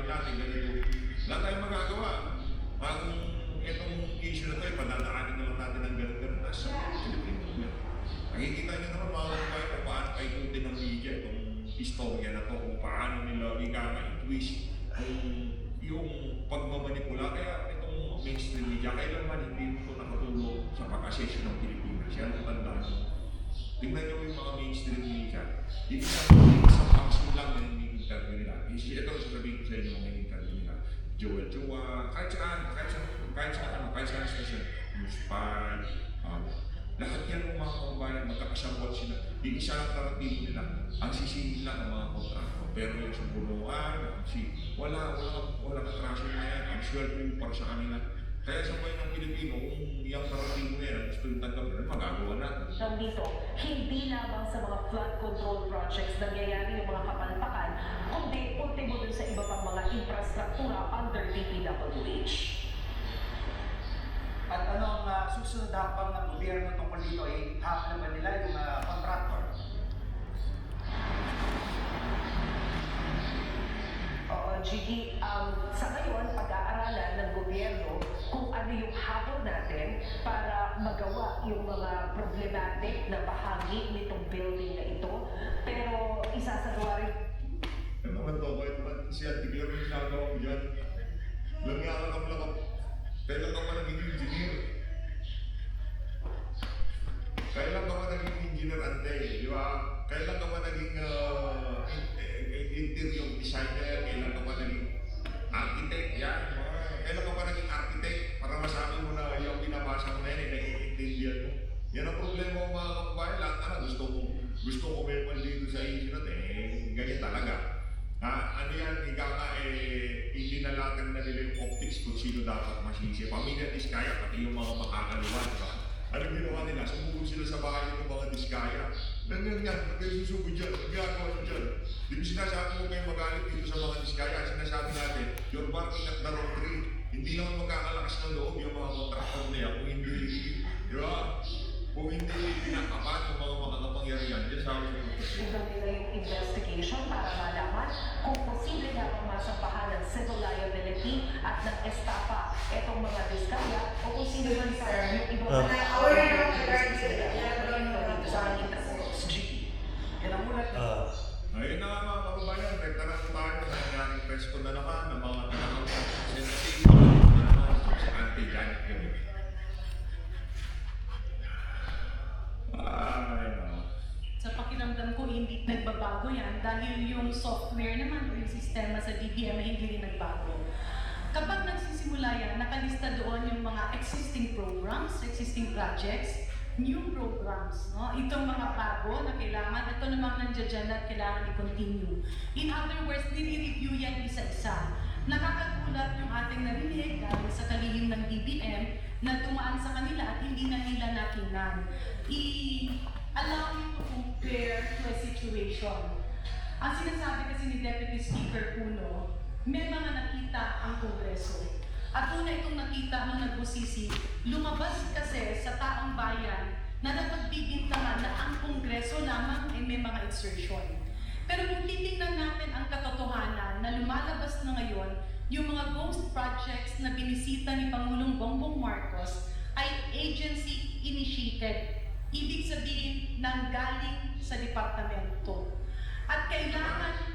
gagawin natin, ganito. Wala tayong magagawa. Kung itong issue na ito, padadaanin na lang natin ng ganito na sa Pilipino. Nakikita niyo naman mga kapay kung paano paikutin ng media itong istorya na to, kung paano nila i-twist yung pagmamanipula. Kaya itong mainstream media, kailangan hindi ito nakatulong sa pag-assess ng Pilipinas. Yan ang tandaan. Tingnan niyo yung mga mainstream media. Isang action lang na interview nila. Ito sasabihin ko sa inyo mga interview nila. Joel Chua, kahit saan station, News 5, lahat yan ng mga kababayan, magkakasabot sila. Di isa lang taratibo nila. Ang sisingin lang ng mga kontrakto. Pero yung sa bulungan, wala katraso na yan. Ang sweldo yung para sa kanila. Kaya sa mga ng Pilipino, kung yung taratibo na yan, gusto yung tanggap, magagawa natin. Nandito, hindi lamang sa mga flood control projects nangyayari yung mga kapalpakan, kundi ultimo dun sa iba pang mga infrastruktura under DPWH. At ano ang susunod hakbang ng gobyerno tungkol dito ay hahap naman nila yung contractor? Oo, Gigi, sa ngayon, pag-aaralan ng gobyerno kung ano yung habol natin para magawa yung mga problematic na bahagi nitong building na ito. Pero isasagawa rin. Ano naman to, kahit naman si Ate Claire yung nagawa mo dyan. Langyakan lang. Kailan ka pa naging engineer? Kailan ka pa naging engineer, Ante? Di ba? Kailan ka pa naging interior designer? Kailan ka pa naging architect? Yan. Kailan ka pa naging architect? Para masabi mo na yung binabasa mo na yan, naiintindihan mo. Yan ang problema ko mga kababayan. Lahat na gusto ko may dito sa issue natin. Ganyan talaga. Ano yan, hindi na lahat na nila yung optics kung sino dapat masisi. Pamilya Diskaya, pati yung mga makakaliwa, diba? Anong ginawa nila? Sumugod sila sa bahay ng mga Diskaya. Ganyan yan, kayo susugod dyan, nagagawa nyo dyan. Di ba sinasabi mo kayo magalit dito sa mga Diskaya? Sinasabi natin, you're barking at the wrong tree. Hindi naman magkakalakas ng loob yung mga kontraktor nila kung hindi, di ba? Kung hindi pinakapat ng mga makakapangyarihan, dyan sa akin Tignan nila yung investigation para malaman kung posible nga bang masampahan ng civil liability at ng estafa itong mga Diskaya o kung sino man sa yung ibang mga sa ating tapos. Yan ang ulat. Ayun na nga mga kababayan, rekta na tayo sa nangyaring presko na naman ng mga tinanong sa sensitive na naman sa anti-Janet Kennedy. Sa pakiramdam ko, hindi nagbabago yan dahil yung software naman o yung sistema sa DBM ay hindi rin nagbago. Kapag nagsisimula yan, nakalista doon yung mga existing programs, existing projects, new programs, no? Itong mga bago na kailangan, ito namang nandiyan at kailangan i-continue. In other words, nire-review yan isa-isa. Nakakagulat yung ating narinig dahil sa kalihim ng DBM na tumaan sa kanila at hindi na nila nakinan. Allow you to compare to a situation. Ang sinasabi kasi ni Deputy Speaker Puno, may mga nakita ang Kongreso. At una itong nakita nung nagbusisi, lumabas kasi sa taong bayan na napagbibintangan na ang Kongreso lamang ay may mga exertion. Pero kung titingnan natin ang katotohanan na lumalabas na ngayon, yung mga ghost projects na binisita ni Pangulong Bongbong Marcos ay agency-initiated. Ibig sabihin, nanggaling sa departamento. At kailangan...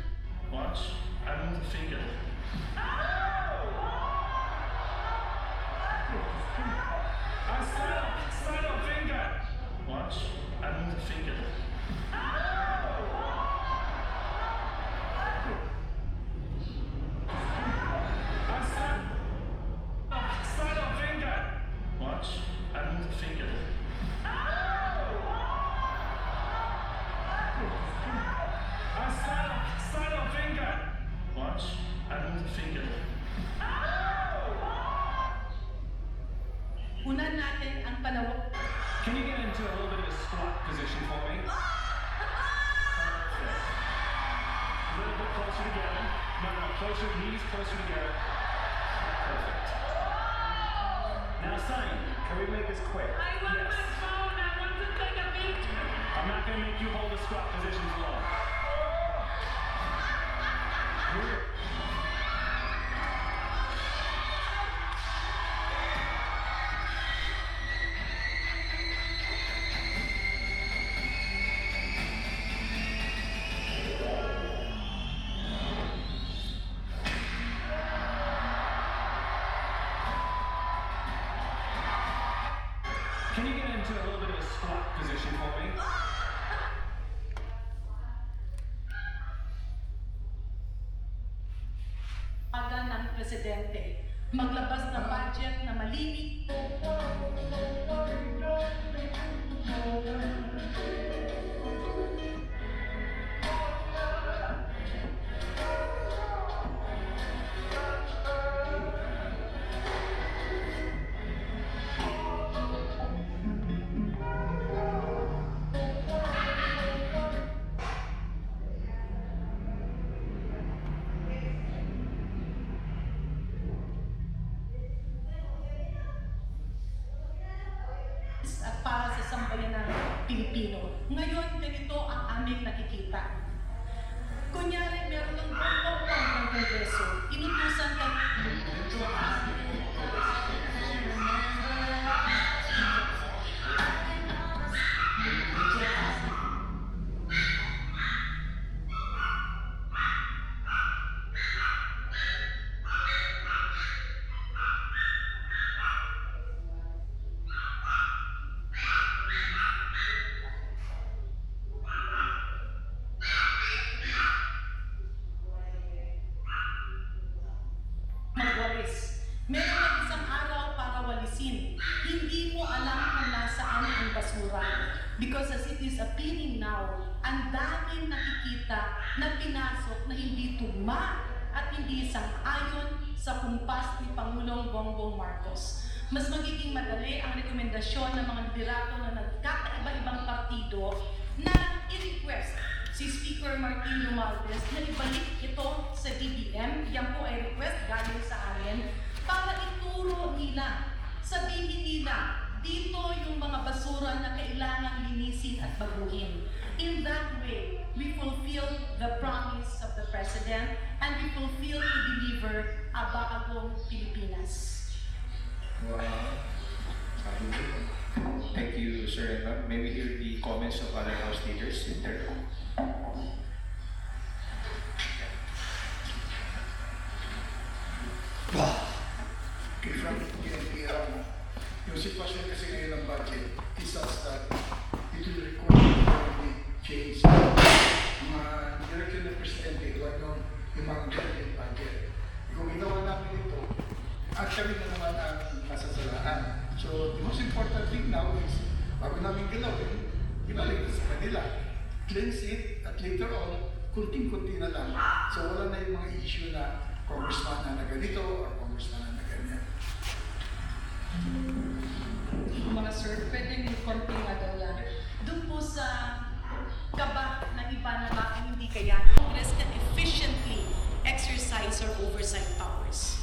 Watch, I move the finger. Slide on finger. Watch, I move the finger. Slide on finger. Watch, I move the finger. Slide on finger. Watch, I move the finger. Unan natin ang panawag. Can you get into a little bit of a squat position for me? A little bit closer together. No, closer, knees closer together. Perfect. Now, Sonny, can we make this quick? I want my phone. I want to take a picture. I'm not going to make you hold a squat position for long. presidente. Maglabas ng budget na malinis. At para sa sambayan ng Pilipino. Ngayon, ganito ang aming nakikita. Kunyari, meron ng pagpapang ng Kongreso, inutusan ka magwalis. Meron ng isang araw para walisin. Hindi mo alam kung nasaan ang basura. Because as it is appearing now, ang daming nakikita na pinasok na hindi tugma at hindi sang-ayon sa kumpas ni Pangulong Bongbong Marcos. Mas magiging madali ang rekomendasyon ng mga liderato na nagkakaiba-ibang partido na i-request si Speaker Martin Romualdez na ibalik ito sa DBM. Yan po ay request galing sa amin para ituro nila, sabihin nila, dito yung mga basura na kailangan linisin at baguhin. In that way, we fulfill the promise of the President and we fulfill to deliver a bagong Pilipinas. Thank you, sir. Maybe hear the comments of other House leaders in there. From PNP, yung sitwasyon kasi ngayon ng budget is such that it will require to change mga direction ng Presidente toward yung mga budget. Kung ginawa namin ito, actually na naman ang masasalaan. So, the most important thing now is, bago namin galawin, ibalik sa kanila. Cleanse it, at later on, kunting-kunti na lang. So, wala na yung mga issue na congressman na ganito or congressman na ganyan. Mga sir, pwede yung konting lang. Doon po sa kaba ng iba na bakit hindi kaya Congress can efficiently exercise our oversight powers.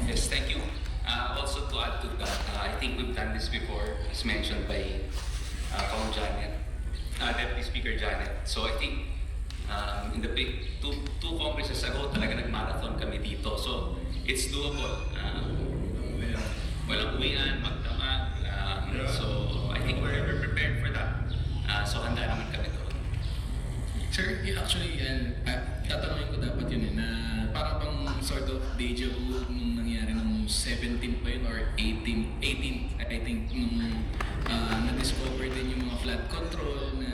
Yes, thank you. Also to add to that, I think we've done this before, as mentioned by Kong Janet, Deputy Speaker Janet. So I think in the big two congresses ago, talaga nag-marathon kami dito. So it's doable. Walang uwian, magdamag. So I think we're prepared for that. So handa naman kami doon. Sir, actually, tatanungin ko dapat yun na para bang sort of deja vu nung nangyari nung 17 pa yun or 18, I think, nung na-discover din yung mga flood control na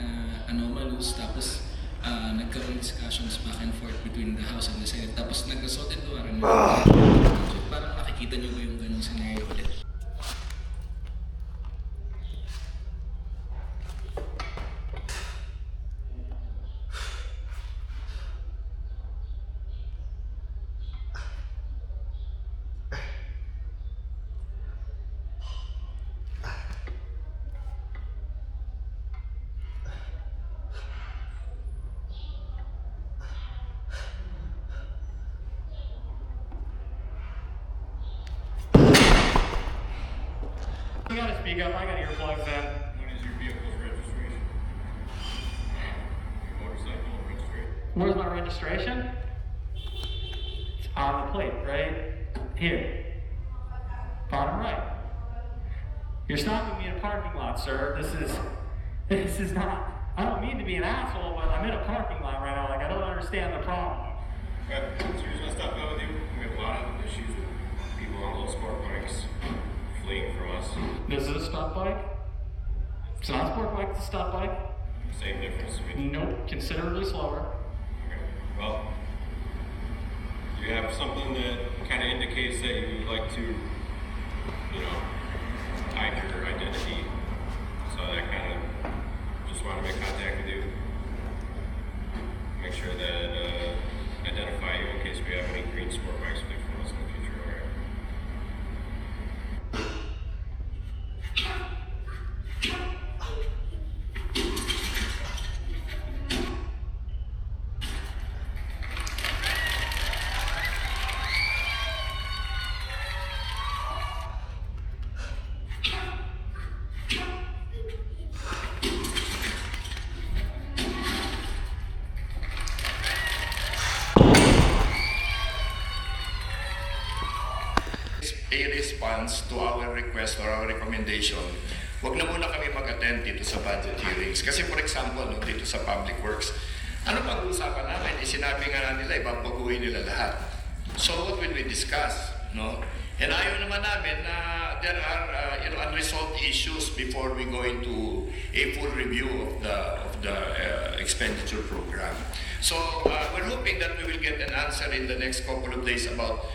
anomalous, tapos nagkaroon discussions back and forth between the House and the Senate, tapos nag-result into a So parang nakikita nyo ba yung ganung scenario ulit? You gotta speak up, I got earplugs in. What is your vehicle's registration? Your motorcycle registration? Where's my registration? It's on the plate, right here. Bottom right. You're stopping me in a parking lot, sir. This is not, I don't mean to be an asshole, but I'm in a parking lot right now. Like, I don't understand the problem. Okay, so here's what's up with you. We have a lot of issues with people on those sport bikes fleeing from us. This is a stop bike? It's not a sport bike, it's a stop bike. Same difference. I mean, Nope, considerably slower. okay. Well, Do you have something that kind of indicates that you like to, hide your identity? So that kind of just want to make contact with you, make sure that identify you in case we have any green sport bikes from us in the future. All right. A response to our request or our recommendation, wag na muna kami mag-attend dito sa budget hearings. Kasi for example, no, dito sa Public Works, ano pag-uusapan namin? Sinabi nga nila, ibabaguhin nila lahat. So what will we discuss? No? And ayaw naman namin na there are unresolved issues before we go into a full review of the expenditure program. So we're hoping that we will get an answer in the next couple of days about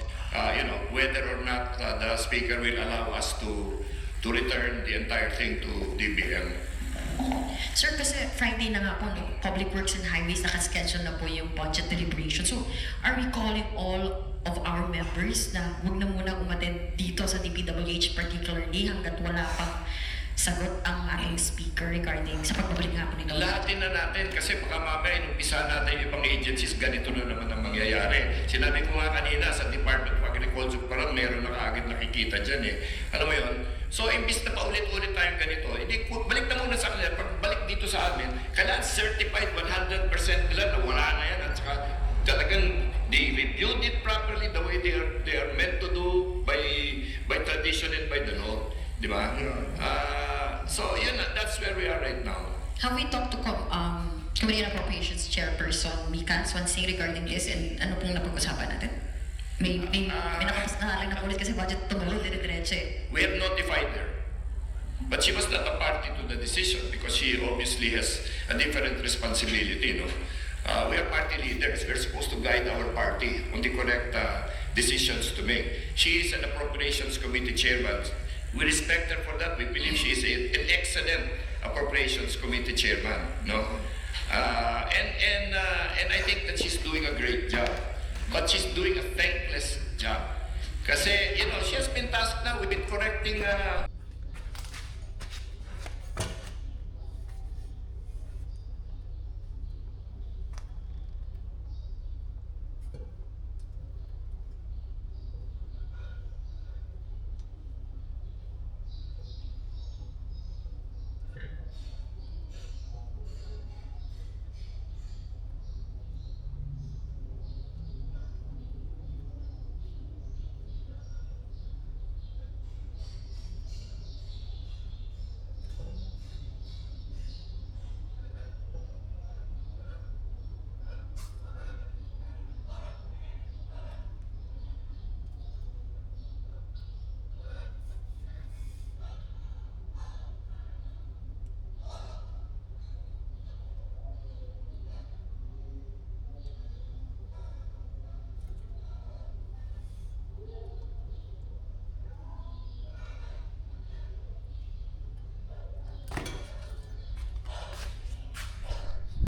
whether or not the speaker will allow us to return the entire thing to DBM. Sir, kasi Friday na nga po, no, Public Works and Highways, nakaschedule na po yung budget deliberation. So, are we calling all of our members na huwag na muna umattend dito sa DPWH particularly hanggat wala pang sagot ang ating speaker regarding sa pagbabalik nga po nito? Lahatin na natin kasi baka mamaya inumpisa natin yung ibang agencies, ganito na naman ang mangyayari. Sinabi ko nga kanina sa Department of Agriculture, parang meron na kaagad nakikita dyan eh. Alam mo yun? So, imbis na paulit-ulit tayong ganito, balik na muna sa kanila. Pagbalik dito sa amin, kailangan certified 100% nila na wala na yan. At saka talagang they reviewed it properly the way they are meant to do by tradition and by the law. Di ba? So, yun, that's where we are right now. Have we talked to Committee on Appropriations Chairperson Mika Swansing regarding this and ano pong napag-usapan natin? May nakapasahalang na ulit kasi budget tumulo, dire-diretso eh. We have notified her. But she was not a party to the decision because she obviously has a different responsibility. No? We are party leaders. We're supposed to guide our party on the correct decisions to make. She is an Appropriations Committee Chairman. We respect her for that. We believe she is an excellent Appropriations Committee Chairman. No? And I think that she's doing a great job. But she's doing a thankless job. Kasi, she has been tasked now with correcting